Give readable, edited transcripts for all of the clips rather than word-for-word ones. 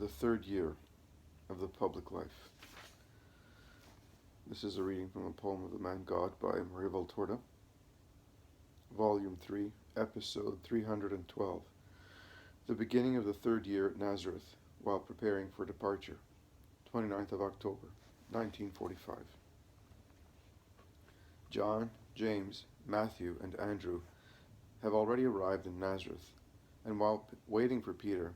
third year of the public life. This is a reading from a poem of the man God by Maria Valtorta, Volume 3, Episode 312. The beginning of the third year at Nazareth, while preparing for departure, 29th of October, 1945. John, James, Matthew, and Andrew have already arrived in Nazareth, and while waiting for Peter,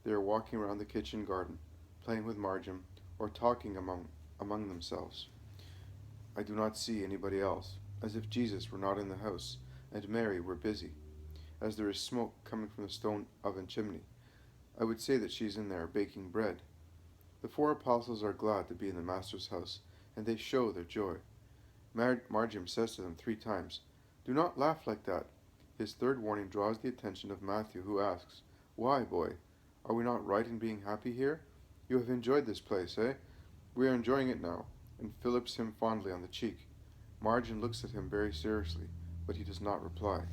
they are walking around the kitchen garden, playing with Margin, or talking among themselves. I do not see anybody else, as if Jesus were not in the house, and Mary were busy, as there is smoke coming from the stone oven chimney. I would say that she is in there baking bread. The 4 apostles are glad to be in the Master's house, and they show their joy. Margin says to them 3 times, "Do not laugh like that." His third warning draws the attention of Matthew, who asks, "Why, boy? Are we not right in being happy here? You have enjoyed this place, eh? We are enjoying it now," and fillets him fondly on the cheek. Margin looks at him very seriously, but he does not reply.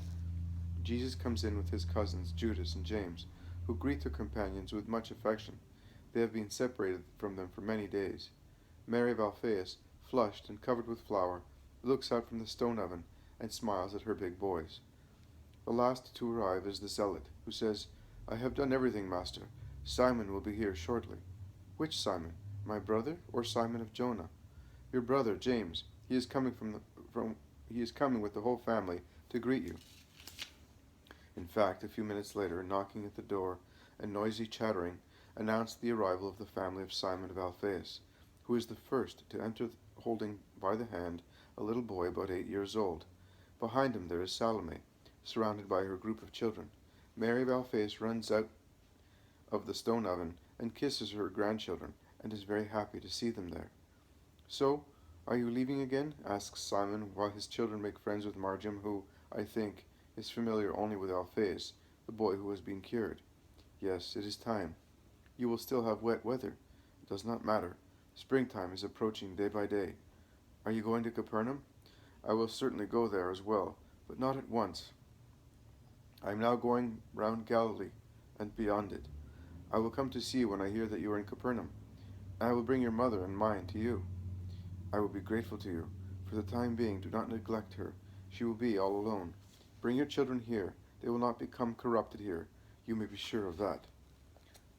Jesus comes in with his cousins, Judas and James, who greet their companions with much affection. They have been separated from them for many days. Mary of Alphaeus, flushed and covered with flour, looks out from the stone oven and smiles at her big boys. The last to arrive is the zealot, who says, "I have done everything, Master. Simon will be here shortly." "Which Simon? My brother, or Simon of Jonah?" "Your brother, James. He is coming with the whole family to greet you." In fact, a few minutes later, knocking at the door and noisy chattering announced the arrival of the family of Simon of Alphaeus, who is the first to enter, holding by the hand a little boy about 8 years old. Behind him there is Salome, surrounded by her group of children. Mary of Alphaeus runs out of the stone oven and kisses her grandchildren, and is very happy to see them there. "So, are you leaving again?" asks Simon, while his children make friends with Margin, who, I think, is familiar only with Alphaeus, the boy who has been cured. "Yes, it is time. You will still have wet weather. It does not matter. Springtime is approaching day by day. Are you going to Capernaum?" "I will certainly go there as well, but not at once. I am now going round Galilee and beyond it. I will come to see you when I hear that you are in Capernaum. I will bring your mother and mine to you. I will be grateful to you. For the time being, do not neglect her. She will be all alone. Bring your children here. They will not become corrupted here. You may be sure of that."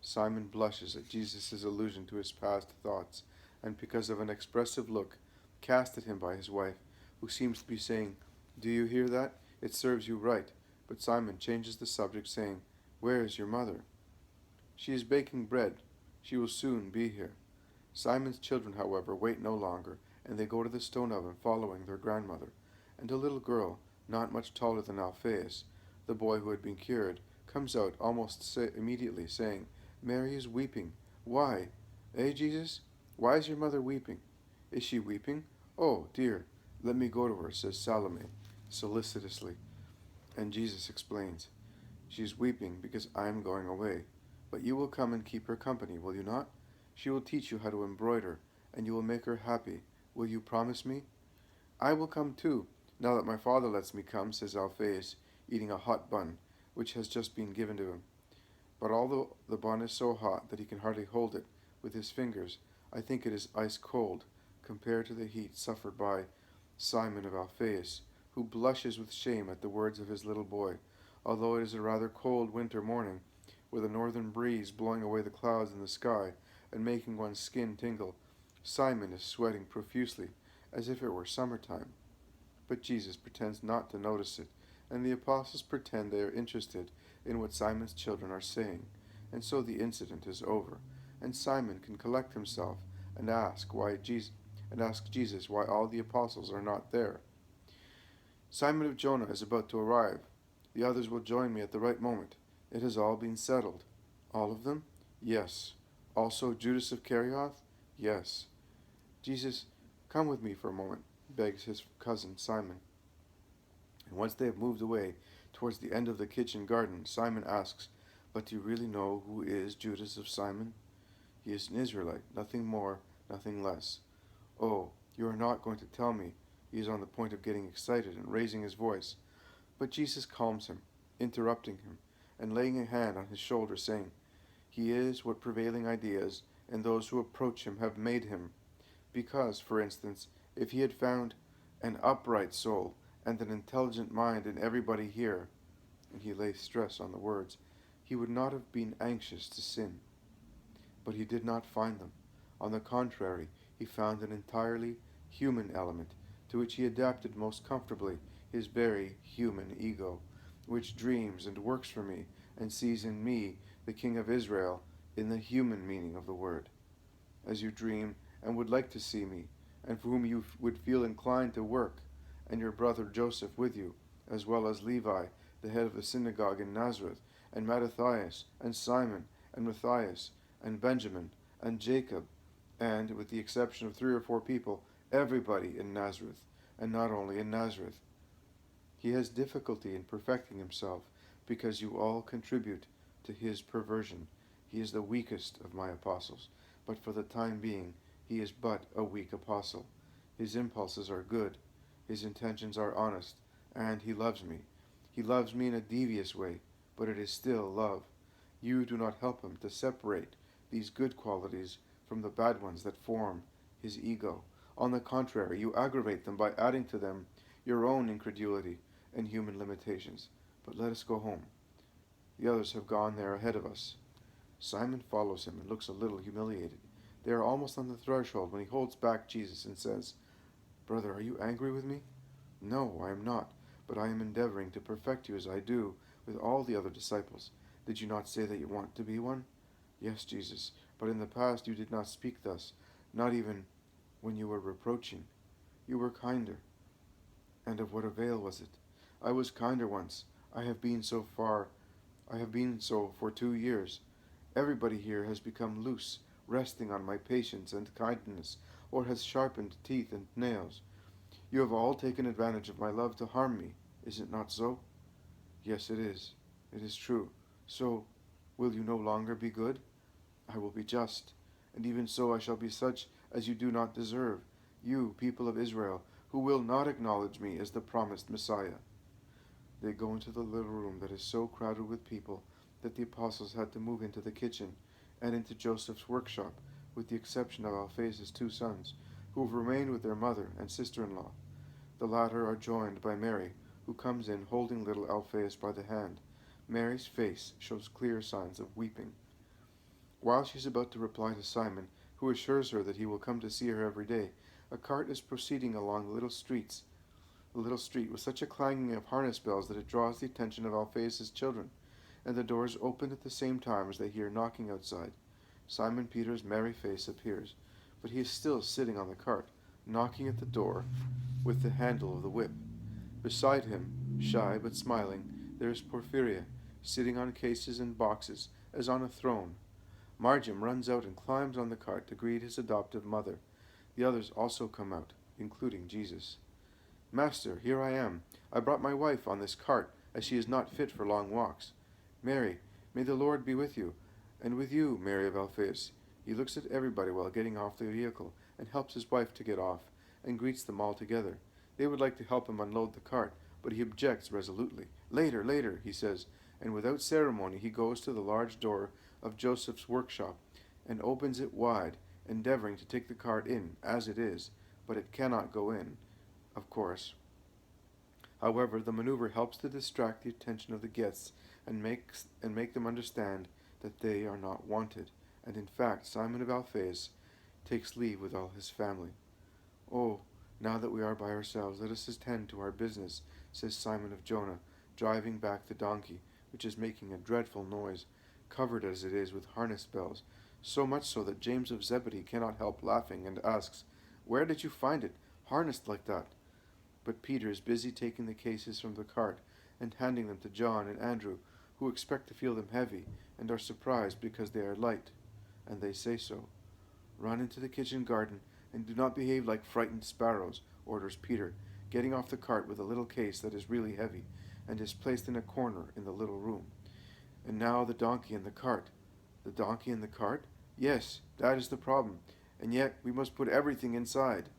Simon blushes at Jesus' allusion to his past thoughts, and because of an expressive look cast at him by his wife, who seems to be saying, "Do you hear that? It serves you right." But Simon changes the subject, saying, "Where is your mother?" "She is baking bread. She will soon be here." Simon's children, however, wait no longer, and they go to the stone oven following their grandmother. And a little girl, not much taller than Alphaeus, the boy who had been cured, comes out almost immediately, saying, "Mary is weeping. Why? Eh, Jesus? Why is your mother weeping?" "Is she weeping? Oh, dear, let me go to her," says Salome, solicitously. And Jesus explains, "She is weeping because I am going away. But you will come and keep her company, will you not? She will teach you how to embroider, and you will make her happy. Will you promise me?" "I will come too, now that my father lets me come," says Alphaeus, eating a hot bun, which has just been given to him. But although the bun is so hot that he can hardly hold it with his fingers, I think it is ice cold compared to the heat suffered by Simon of Alphaeus, who blushes with shame at the words of his little boy. Although it is a rather cold winter morning, with a northern breeze blowing away the clouds in the sky and making one's skin tingle, Simon is sweating profusely, as if it were summertime. But Jesus pretends not to notice it, and the apostles pretend they are interested in what Simon's children are saying, and so the incident is over, and Simon can collect himself and ask Jesus why all the apostles are not there. Simon of Jonah is about to arrive. The others will join me at the right moment. It has all been settled. All of them? Yes. Also Judas of Kerioth? Yes. "Jesus, come with me for a moment," begs his cousin Simon. And once they have moved away towards the end of the kitchen garden, Simon asks, "But do you really know who is Judas of Simon?" "He is an Israelite, nothing more, nothing less." "Oh, you are not going to tell me." He is on the point of getting excited and raising his voice, but Jesus calms him, interrupting him, and laying a hand on his shoulder, saying, He is what prevailing ideas and those who approach him have made him. Because, for instance, if he had found an upright soul and an intelligent mind in everybody here, and he lays stress on the words, he would not have been anxious to sin. But he did not find them. On the contrary, he found an entirely human element, to which he adapted most comfortably his very human ego, which dreams and works for me, and sees in me, the King of Israel, in the human meaning of the word. As you dream and would like to see me, and for whom you would feel inclined to work, and your brother Joseph with you, as well as Levi, the head of the synagogue in Nazareth, and Mattathias, and Simon, and Matthias, and Benjamin, and Jacob, and, with the exception of 3 or 4 people, everybody in Nazareth, and not only in Nazareth. He has difficulty in perfecting himself, because you all contribute to his perversion. He is the weakest of my apostles, but for the time being he is but a weak apostle. His impulses are good, his intentions are honest, and he loves me. He loves me in a devious way, but it is still love. You do not help him to separate these good qualities from the bad ones that form his ego. On the contrary, you aggravate them by adding to them your own incredulity and human limitations. But let us go home. The others have gone there ahead of us. Simon follows him and looks a little humiliated. They are almost on the threshold when he holds back Jesus and says, "Brother, are you angry with me?" "No, I am not, but I am endeavoring to perfect you as I do with all the other disciples. Did you not say that you want to be one?" "Yes, Jesus, but in the past you did not speak thus, not even when you were reproaching. You were kinder." "And of what avail was it?" "I was kinder once. I have been so for 2 years. Everybody here has become loose, resting on my patience and kindness, or has sharpened teeth and nails. You have all taken advantage of my love to harm me. Is it not so?" "Yes, it is. It is true. So, will you no longer be good?" "I will be just, and even so I shall be such as you do not deserve, you, people of Israel, who will not acknowledge me as the promised Messiah." They go into the little room that is so crowded with people that the apostles had to move into the kitchen and into Joseph's workshop, with the exception of Alphaeus' 2 sons, who have remained with their mother and sister-in-law. The latter are joined by Mary, who comes in holding little Alphaeus by the hand. Mary's face shows clear signs of weeping. While she is about to reply to Simon, who assures her that he will come to see her every day, a cart is proceeding along the little street with such a clanging of harness bells that it draws the attention of Alphaeus' children, and the doors open at the same time as they hear knocking outside. Simon Peter's merry face appears, but he is still sitting on the cart, knocking at the door with the handle of the whip. Beside him, shy but smiling, there is Porphyria, sitting on cases and boxes, as on a throne. Margim runs out and climbs on the cart to greet his adoptive mother. The others also come out, including Jesus. "Master, here I am. I brought my wife on this cart, as she is not fit for long walks. Mary, may the Lord be with you, and with you, Mary of Alphaeus." He looks at everybody while getting off the vehicle, and helps his wife to get off, and greets them all together. They would like to help him unload the cart, but he objects resolutely. "Later, later," he says, and without ceremony he goes to the large door of Joseph's workshop, and opens it wide, endeavoring to take the cart in, as it is, but it cannot go in, of course. However, the maneuver helps to distract the attention of the guests and make them understand that they are not wanted, and in fact Simon of Alphaeus takes leave with all his family. "Oh, now that we are by ourselves, let us attend to our business," says Simon of Jonah, driving back the donkey, which is making a dreadful noise, covered as it is with harness bells, so much so that James of Zebedee cannot help laughing and asks, "Where did you find it, harnessed like that?" But Peter is busy taking the cases from the cart and handing them to John and Andrew, who expect to feel them heavy and are surprised because they are light, and they say so. "Run into the kitchen garden and do not behave like frightened sparrows," orders Peter, getting off the cart with a little case that is really heavy and is placed in a corner in the little room. "And now the donkey and the cart." "The donkey and the cart?" "Yes, that is the problem, and yet we must put everything inside."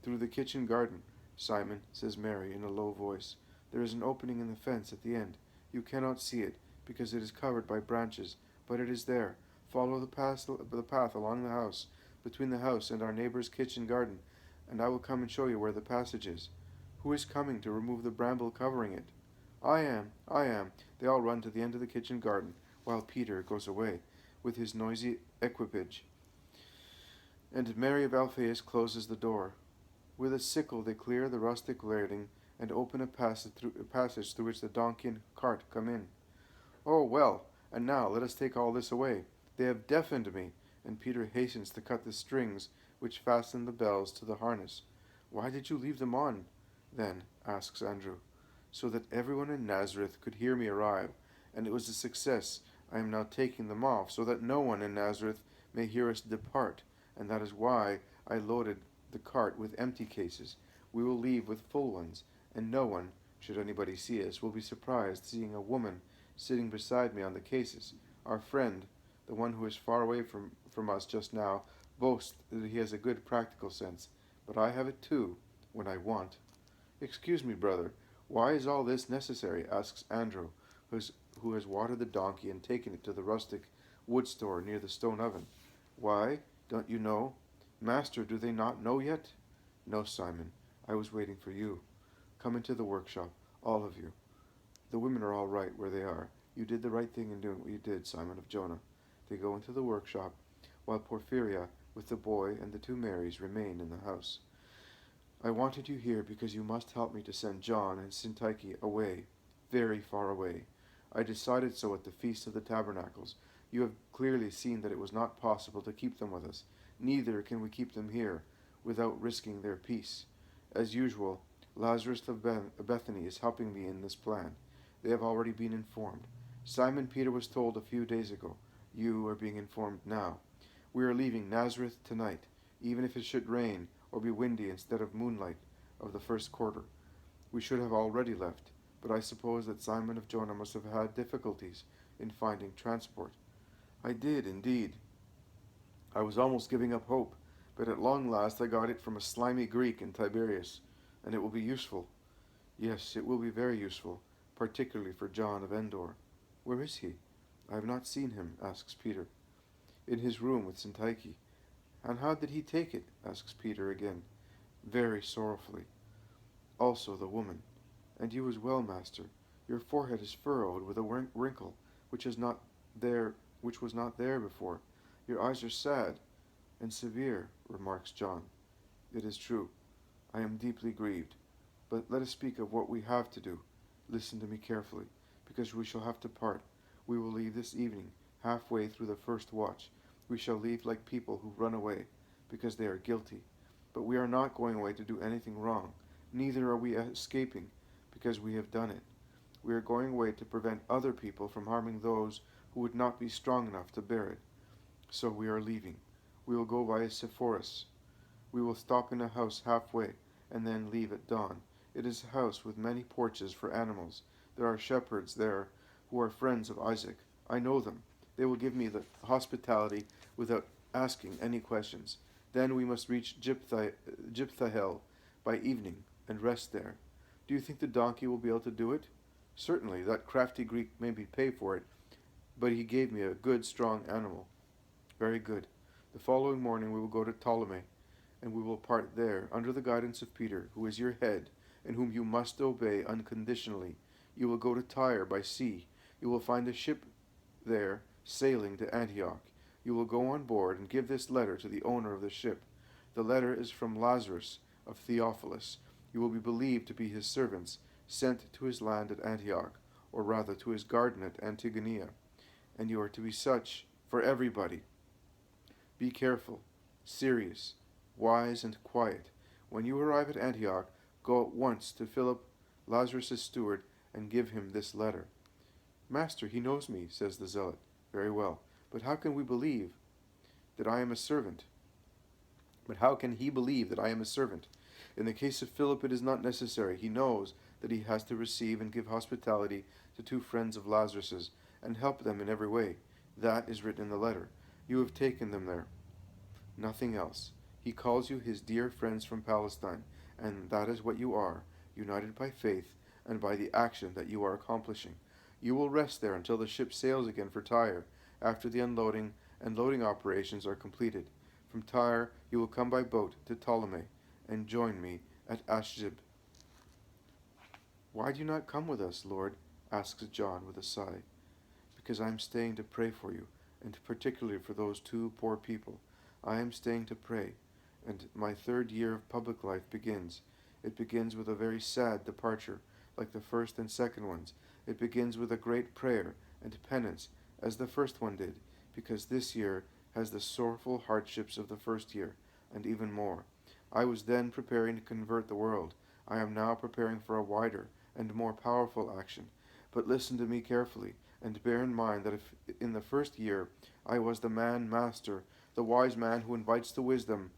"Through the kitchen garden, Simon," says Mary in a low voice. "There is an opening in the fence at the end. You cannot see it, because it is covered by branches, but it is there. Follow the path along the house, between the house and our neighbor's kitchen garden, and I will come and show you where the passage is. Who is coming to remove the bramble covering it? I am, I am. They all run to the end of the kitchen garden, while Peter goes away with his noisy equipage, and Mary of Alphaeus closes the door. With a sickle they clear the rustic larding and open a passage through which the donkey and cart come in. Oh, well, and now let us take all this away. They have deafened me, and Peter hastens to cut the strings which fasten the bells to the harness. Why did you leave them on, then? Asks Andrew. So that everyone in Nazareth could hear me arrive, and it was a success. I am now taking them off, so that no one in Nazareth may hear us depart, and that is why I loaded the cart with empty cases. We will leave with full ones, and no one, should anybody see us, will be surprised seeing a woman sitting beside me on the cases. Our friend, the one who is far away from us just now, boasts that he has a good practical sense, but I have it too, when I want. Excuse me, brother, why is all this necessary? Asks Andrew, who has watered the donkey and taken it to the rustic wood store near the stone oven. Why? Don't you know? Master, do they not know yet? No, Simon, I was waiting for you. Come into the workshop, all of you. The women are all right where they are. You did the right thing in doing what you did, Simon of Jonah. They go into the workshop, while Porphyria, with the boy and the two Marys, remain in the house. I wanted you here because you must help me to send John and Syntyche away, very far away. I decided so at the Feast of the Tabernacles. You have clearly seen that it was not possible to keep them with us. Neither can we keep them here, without risking their peace. As usual, Lazarus of Bethany is helping me in this plan. They have already been informed. Simon Peter was told a few days ago. You are being informed now. We are leaving Nazareth tonight, even if it should rain or be windy instead of moonlight of the first quarter. We should have already left, but I suppose that Simon of Jonah must have had difficulties in finding transport. I did, indeed. I was almost giving up hope, but at long last I got it from a slimy Greek in Tiberias, and it will be useful. Yes, it will be very useful, particularly for John of Endor. Where is he? I have not seen him, asks Peter. In his room with Syntyche. And how did he take it? Asks Peter again, very sorrowfully. Also the woman. And you as well, master. Your forehead is furrowed with a wrinkle which was not there before. Your eyes are sad and severe, remarks John. It is true. I am deeply grieved. But let us speak of what we have to do. Listen to me carefully, because we shall have to part. We will leave this evening, halfway through the first watch. We shall leave like people who run away, because they are guilty. But we are not going away to do anything wrong. Neither are we escaping, because we have done it. We are going away to prevent other people from harming those who would not be strong enough to bear it. So we are leaving. We will go by Sepphoris. We will stop in a house halfway, and then leave at dawn. It is a house with many porches for animals. There are shepherds there who are friends of Isaac. I know them. They will give me the hospitality without asking any questions. Then we must reach Jipthahel by evening and rest there. Do you think the donkey will be able to do it? Certainly, that crafty Greek made me pay for it, but he gave me a good, strong animal. Very good. The following morning we will go to Ptolemy, and we will part there, under the guidance of Peter, who is your head, and whom you must obey unconditionally. You will go to Tyre by sea. You will find a ship there, sailing to Antioch. You will go on board and give this letter to the owner of the ship. The letter is from Lazarus of Theophilus. You will be believed to be his servants, sent to his land at Antioch, or rather to his garden at Antigonium, and you are to be such for everybody. Be careful, serious, wise, and quiet. When you arrive at Antioch, go at once to Philip, Lazarus' steward, and give him this letter. Master, he knows me, says the zealot. Very well, but how can we believe that I am a servant? But how can he believe that I am a servant? In the case of Philip, it is not necessary. He knows that he has to receive and give hospitality to two friends of Lazarus's, and help them in every way. That is written in the letter. You have taken them there. Nothing else. He calls you his dear friends from Palestine, and that is what you are, united by faith and by the action that you are accomplishing. You will rest there until the ship sails again for Tyre, after the unloading and loading operations are completed. From Tyre you will come by boat to Ptolemy and join me at Ashzib. Why do you not come with us, Lord? Asks John with a sigh. Because I am staying to pray for you, and particularly for those two poor people. I am staying to pray, and my third year of public life begins. It begins with a very sad departure, like the first and second ones. It begins with a great prayer and penance, as the first one did, because this year has the sorrowful hardships of the first year, and even more. I was then preparing to convert the world. I am now preparing for a wider and more powerful action. But listen to me carefully, and bear in mind that if in the first year I was the man master, the wise man who invites to wisdom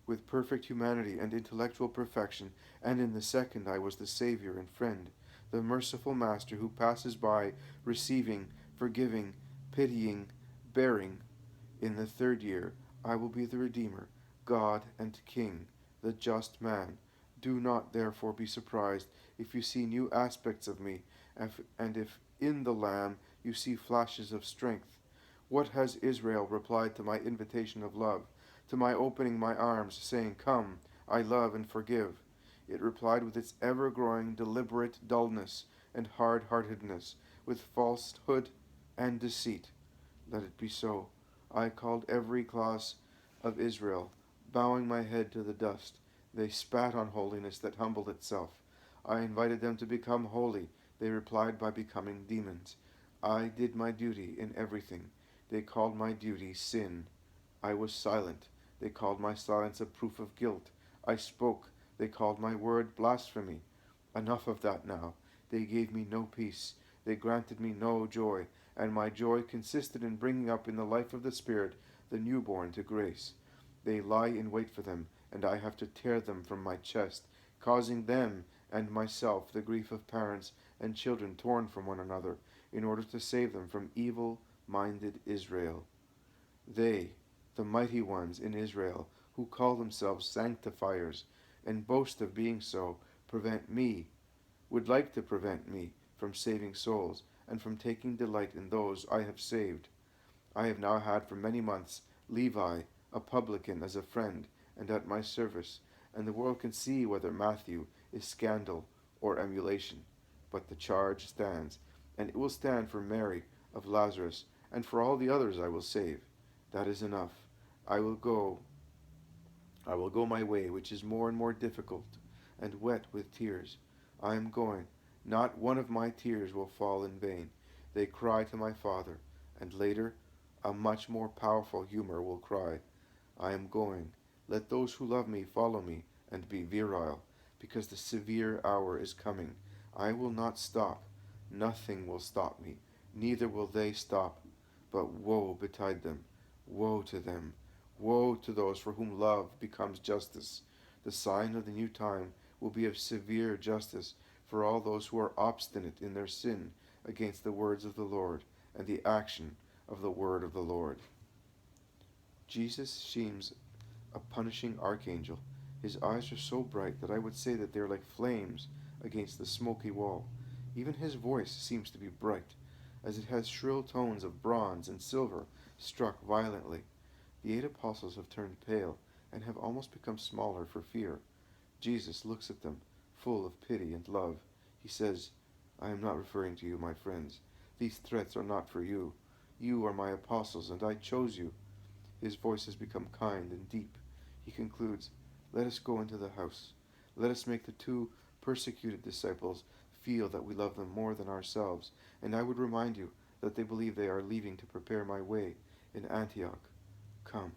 with perfect humanity and intellectual perfection, and in the second I was the Savior and friend, the merciful master who passes by, receiving, forgiving, pitying, bearing, in the third year I will be the Redeemer, God and King, the just man. Do not therefore be surprised if you see new aspects of me, and if in the Lamb you see flashes of strength. What has Israel replied to my invitation of love, to my opening my arms, saying, Come, I love and forgive? It replied with its ever-growing deliberate dullness and hard-heartedness, with falsehood and deceit. Let it be so. I called every class of Israel, bowing my head to the dust. They spat on holiness that humbled itself. I invited them to become holy. They replied by becoming demons. I did my duty in everything. They called my duty sin. I was silent. They called my silence a proof of guilt. I spoke. They called my word blasphemy. Enough of that now. They gave me no peace. They granted me no joy, and my joy consisted in bringing up in the life of the Spirit the newborn to grace. They lie in wait for them, and I have to tear them from my chest, causing them and myself the grief of parents and children torn from one another, in order to save them from evil-minded Israel. They, the mighty ones in Israel, who call themselves sanctifiers, and boast of being so, would like to prevent me from saving souls, and from taking delight in those I have saved. I have now had for many months Levi, a publican, as a friend, and at my service, and the world can see whether Matthew is scandal or emulation. But the charge stands, and it will stand for Mary of Lazarus, and for all the others I will save. That is enough. I will go my way, which is more and more difficult, and wet with tears. I am going. Not one of my tears will fall in vain. They cry to my Father, and later a much more powerful humor will cry, I am going. Let those who love me follow me and be virile, because the severe hour is coming. I will not stop. Nothing will stop me, neither will they stop. But woe betide them. Woe to them. Woe to those for whom love becomes justice. The sign of the new time will be of severe justice for all those who are obstinate in their sin against the words of the Lord and the action of the word of the Lord. Jesus seems a punishing archangel. His eyes are so bright that I would say that they are like flames against the smoky wall. Even his voice seems to be bright, as it has shrill tones of bronze and silver struck violently. The 8 apostles have turned pale and have almost become smaller for fear. Jesus looks at them, full of pity and love. He says, I am not referring to you, my friends. These threats are not for you. You are my apostles, and I chose you. His voice has become kind and deep. He concludes, let us go into the house. Let us make the 2 persecuted disciples feel that we love them more than ourselves, and I would remind you that they believe they are leaving to prepare my way in Antioch. Come.